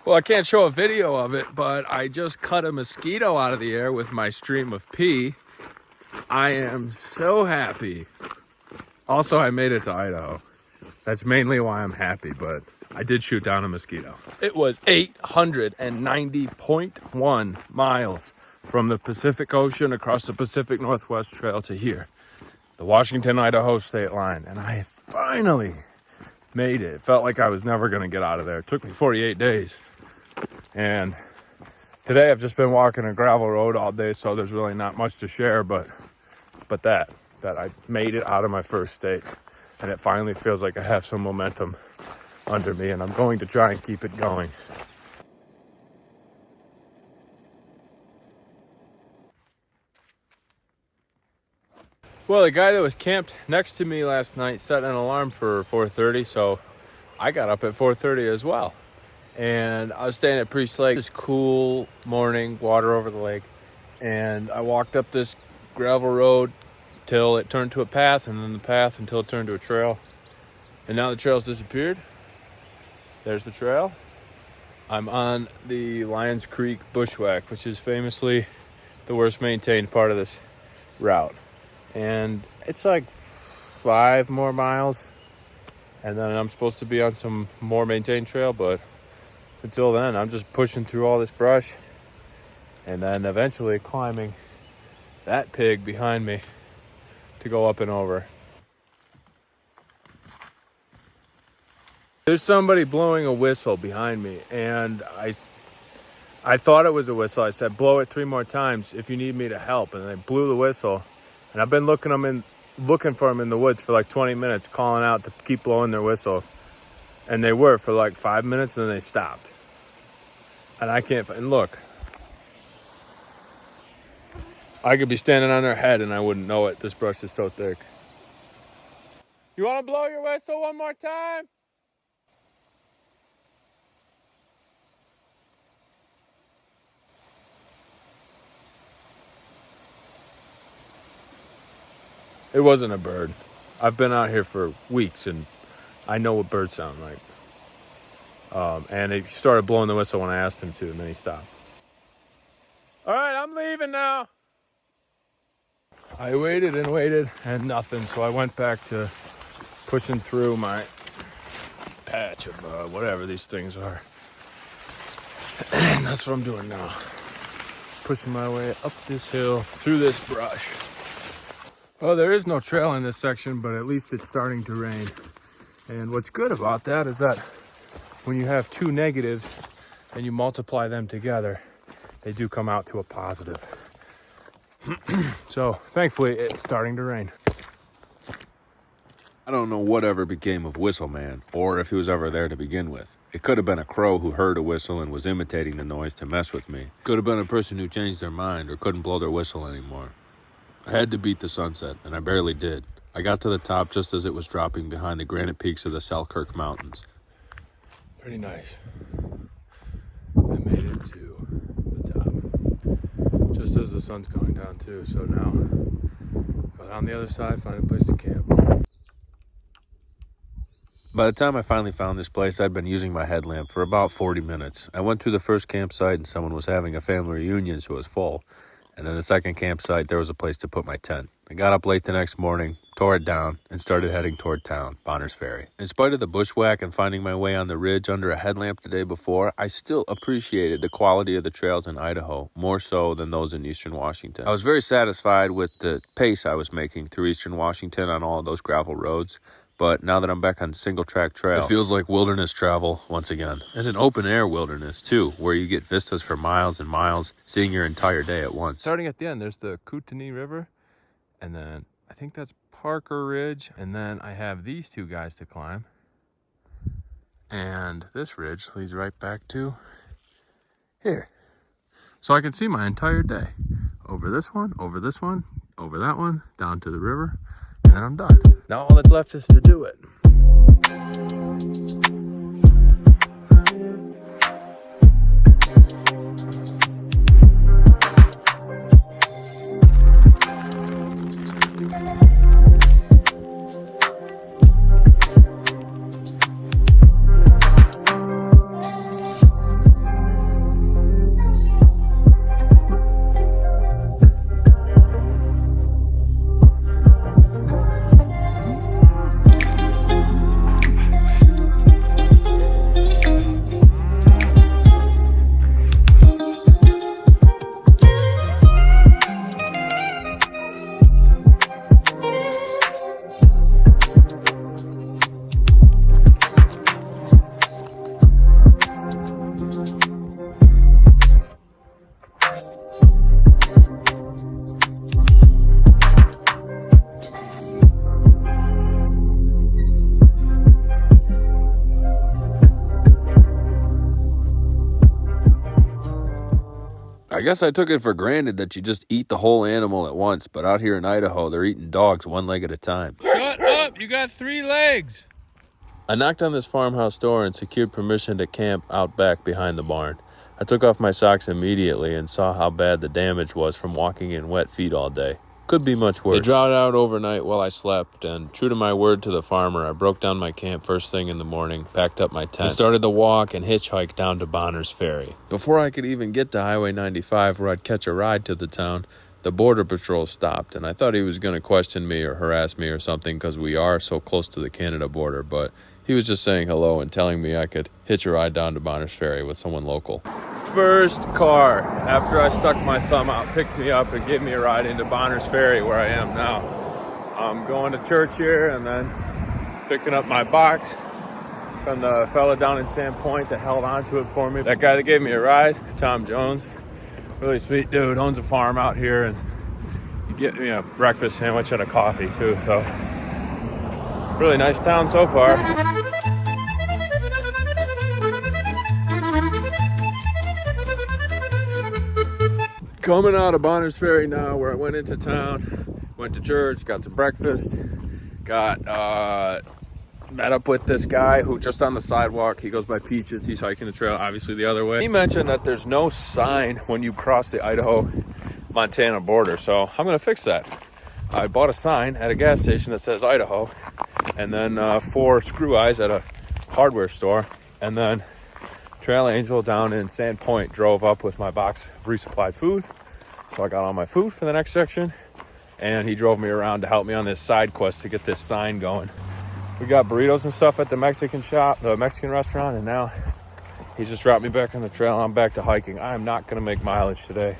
Well, I can't show a video of it, but I just cut a mosquito out of the air with my stream of pee. I am so happy. Also, I made it to Idaho. That's mainly why I'm happy, but I did shoot down a mosquito. It was 890.1 miles from the Pacific Ocean across the Pacific Northwest Trail to here, the Washington-Idaho state line, and I finally made it. It felt like I was never going to get out of there. It took me 48 days. And today I've just been walking a gravel road all day, so there's really not much to share, but that I made it out of my first state, and it finally feels like I have some momentum under me, and I'm going to try and keep it going. Well, the guy that was camped next to me last night set an alarm for 4:30, so I got up at 4:30 as well. And I was staying at Priest Lake. This cool morning, water over the lake. And I walked up this gravel road till it turned to a path, and then the path until it turned to a trail. And now the trail's disappeared. There's the trail. I'm on the Lions Creek bushwhack, which is famously the worst maintained part of this route. And it's like 5 more miles. And then I'm supposed to be on some more maintained trail, but until then, I'm just pushing through all this brush and then eventually climbing that pig behind me to go up and over. There's somebody blowing a whistle behind me, and I thought it was a whistle. I said, blow it 3 more times if you need me to help. And they blew the whistle, and I've been looking for them in the woods for like 20 minutes, calling out to keep blowing their whistle. And they were for like 5 minutes, and then they stopped. And I can't find, look. I could be standing on their head and I wouldn't know it. This brush is so thick. You want to blow your whistle 1 more time? It wasn't a bird. I've been out here for weeks and I know what birds sound like. And he started blowing the whistle when I asked him to, and then he stopped. All right, I'm leaving now. I waited and waited and nothing, so I went back to pushing through my patch of whatever these things are. And that's what I'm doing now. Pushing my way up this hill, through this brush. Well, there is no trail in this section, but at least it's starting to rain. And what's good about that is that when you have 2 negatives and you multiply them together, they do come out to a positive. So thankfully it's starting to rain. I don't know whatever became of Whistle Man, or if he was ever there to begin with. It could have been a crow who heard a whistle and was imitating the noise to mess with me. Could have been a person who changed their mind or couldn't blow their whistle anymore. I had to beat the sunset, and I barely did. I got to the top just as it was dropping behind the granite peaks of the Selkirk Mountains. Pretty nice. I made it to the top. Just as the sun's going down too, so now go down the other side, find a place to camp. By the time I finally found this place, I'd been using my headlamp for about 40 minutes. I went through the first campsite and someone was having a family reunion, so it was full. And then the second campsite, there was a place to put my tent. I got up late the next morning, tore it down, and started heading toward town, Bonner's Ferry. In spite of the bushwhack and finding my way on the ridge under a headlamp the day before, I still appreciated the quality of the trails in Idaho, more so than those in eastern Washington. I was very satisfied with the pace I was making through eastern Washington on all of those gravel roads. But now that I'm back on single-track trail, it feels like wilderness travel once again. And an open-air wilderness, too, where you get vistas for miles and miles, seeing your entire day at once. Starting at the end, there's the Kootenai River, and then I think that's Parker Ridge, and then I have these 2 guys to climb. And this ridge leads right back to here. So I can see my entire day. Over this one, over this one, over that one, down to the river. And then I'm done. Now all that's left is to do it. I guess I took it for granted that you just eat the whole animal at once, but out here in Idaho, they're eating dogs one leg at a time. Shut up! You got 3 legs! I knocked on this farmhouse door and secured permission to camp out back behind the barn. I took off my socks immediately and saw how bad the damage was from walking in wet feet all day. Could be much worse. It drought out overnight while I slept, and true to my word to the farmer, I broke down my camp first thing in the morning, packed up my tent, and started the walk and hitchhike down to Bonner's Ferry. Before I could even get to Highway 95 where I'd catch a ride to the town, the Border Patrol stopped, and I thought he was going to question me or harass me or something because we are so close to the Canada border, but he was just saying hello and telling me I could hitch a ride down to Bonner's Ferry with someone local. First car, after I stuck my thumb out, picked me up and gave me a ride into Bonner's Ferry where I am now. I'm going to church here and then picking up my box from the fella down in Sandpoint that held on to it for me. That guy that gave me a ride, Tom Jones, really sweet dude, owns a farm out here, and he get me a breakfast sandwich and a coffee too, so really nice town so far. Coming out of Bonner's Ferry now, where I went into town, went to church, got to breakfast, met up with this guy who just on the sidewalk, he goes by Peaches, he's hiking the trail, obviously the other way. He mentioned that there's no sign when you cross the Idaho-Montana border, so I'm gonna fix that. I bought a sign at a gas station that says Idaho, and then 4 screw eyes at a hardware store, and then Trail Angel down in Sandpoint drove up with my box of Resupply food. So I got all my food for the next section, and he drove me around to help me on this side quest to get this sign going. We got burritos and stuff at the Mexican shop, the Mexican restaurant, and now he just dropped me back on the trail. I'm back to hiking. I am not going to make mileage today,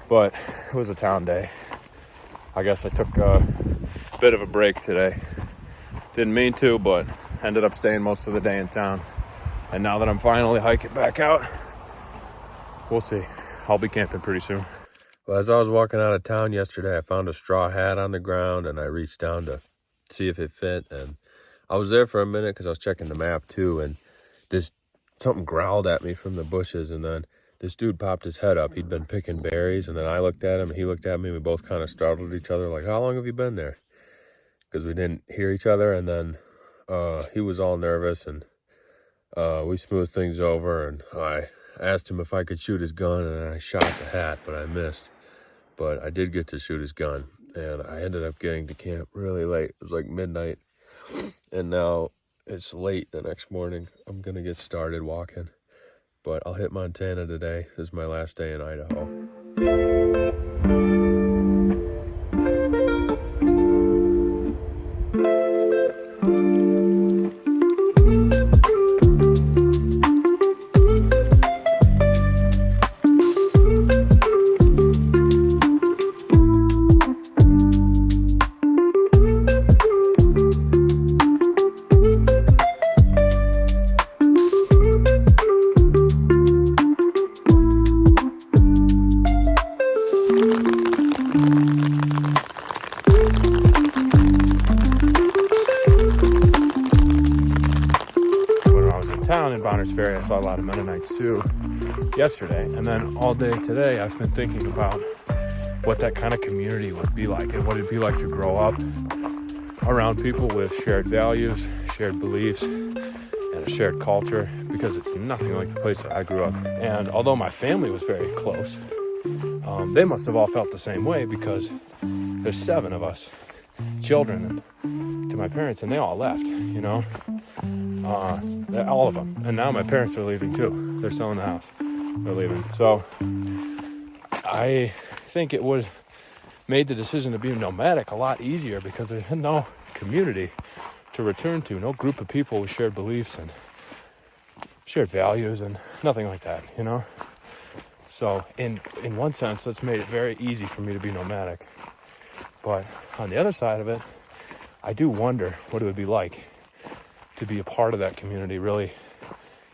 but it was a town day. I guess I took a bit of a break today. Didn't mean to, but ended up staying most of the day in town. And now that I'm finally hiking back out, we'll see. I'll be camping pretty soon. Well, as I was walking out of town yesterday, I found a straw hat on the ground, and I reached down to see if it fit. And I was there for a minute because I was checking the map too, and something growled at me from the bushes, and then this dude popped his head up. He'd been picking berries, and then I looked at him, and he looked at me, and we both kind of startled each other, like, how long have you been there? Because we didn't hear each other, and then he was all nervous, and we smoothed things over, and I asked him if I could shoot his gun, and I shot the hat, but I missed. But I did get to shoot his gun, and I ended up getting to camp really late. It was like midnight, and now it's late the next morning. I'm going to get started walking, but I'll hit Montana today. This is my last day in Idaho. Bonner's Ferry, I saw a lot of Mennonites too yesterday, and then all day today I've been thinking about what that kind of community would be like and what it'd be like to grow up around people with shared values, shared beliefs, and a shared culture, because it's nothing like the place that I grew up. And although my family was very close, they must have all felt the same way, because there's 7 of us children to my parents, and they all left, you know, all of them. And now my parents are leaving too. They're selling the house. They're leaving. So I think it would made the decision to be nomadic a lot easier, because there had no community to return to, no group of people with shared beliefs and shared values and nothing like that, you know. So in one sense, that's made it very easy for me to be nomadic. But on the other side of it, I do wonder what it would be like to be a part of that community, really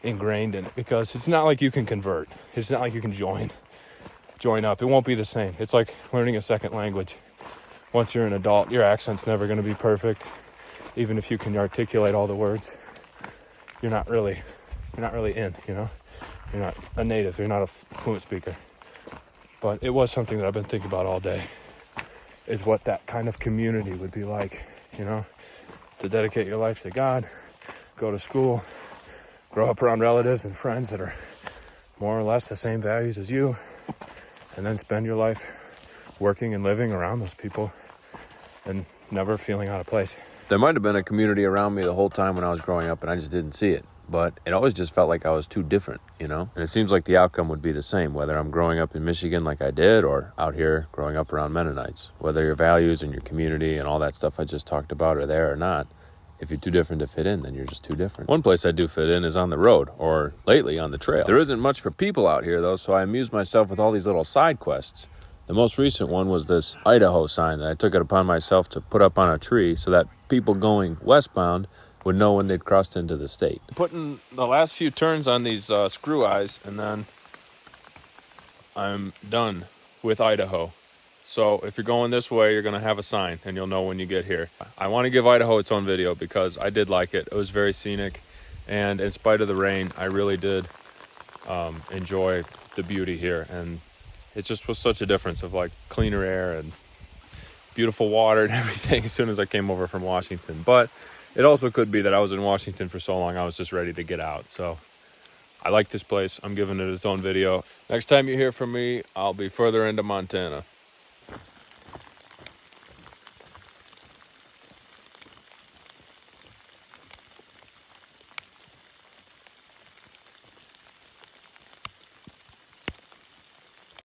ingrained in it, because it's not like you can convert. It's not like you can join up. It won't be the same. It's like learning a second language. Once you're an adult, your accent's never going to be perfect. Even if you can articulate all the words, you're not really in, you know. You're not a native, you're not a fluent speaker. But it was something that I've been thinking about all day, is what that kind of community would be like, you know, to dedicate your life to God, go to school, grow up around relatives and friends that are more or less the same values as you, and then spend your life working and living around those people and never feeling out of place. There might have been a community around me the whole time when I was growing up and I just didn't see it. But it always just felt like I was too different, you know? And it seems like the outcome would be the same, whether I'm growing up in Michigan like I did or out here growing up around Mennonites. Whether your values and your community and all that stuff I just talked about are there or not, if you're too different to fit in, then you're just too different. One place I do fit in is on the road, or lately on the trail. There isn't much for people out here, though, so I amuse myself with all these little side quests. The most recent one was this Idaho sign that I took it upon myself to put up on a tree so that people going westbound would know when they'd crossed into the state. Putting the last few turns on these screw eyes, and then I'm done with Idaho. So if you're going this way, you're going to have a sign, and you'll know when you get here. I want to give Idaho its own video because I did like it. It was very scenic, and in spite of the rain, I really did enjoy the beauty here. And it just was such a difference of like cleaner air and beautiful water and everything as soon as I came over from Washington. But it also could be that I was in Washington for so long, I was just ready to get out. So I like this place. I'm giving it its own video. Next time you hear from me, I'll be further into Montana.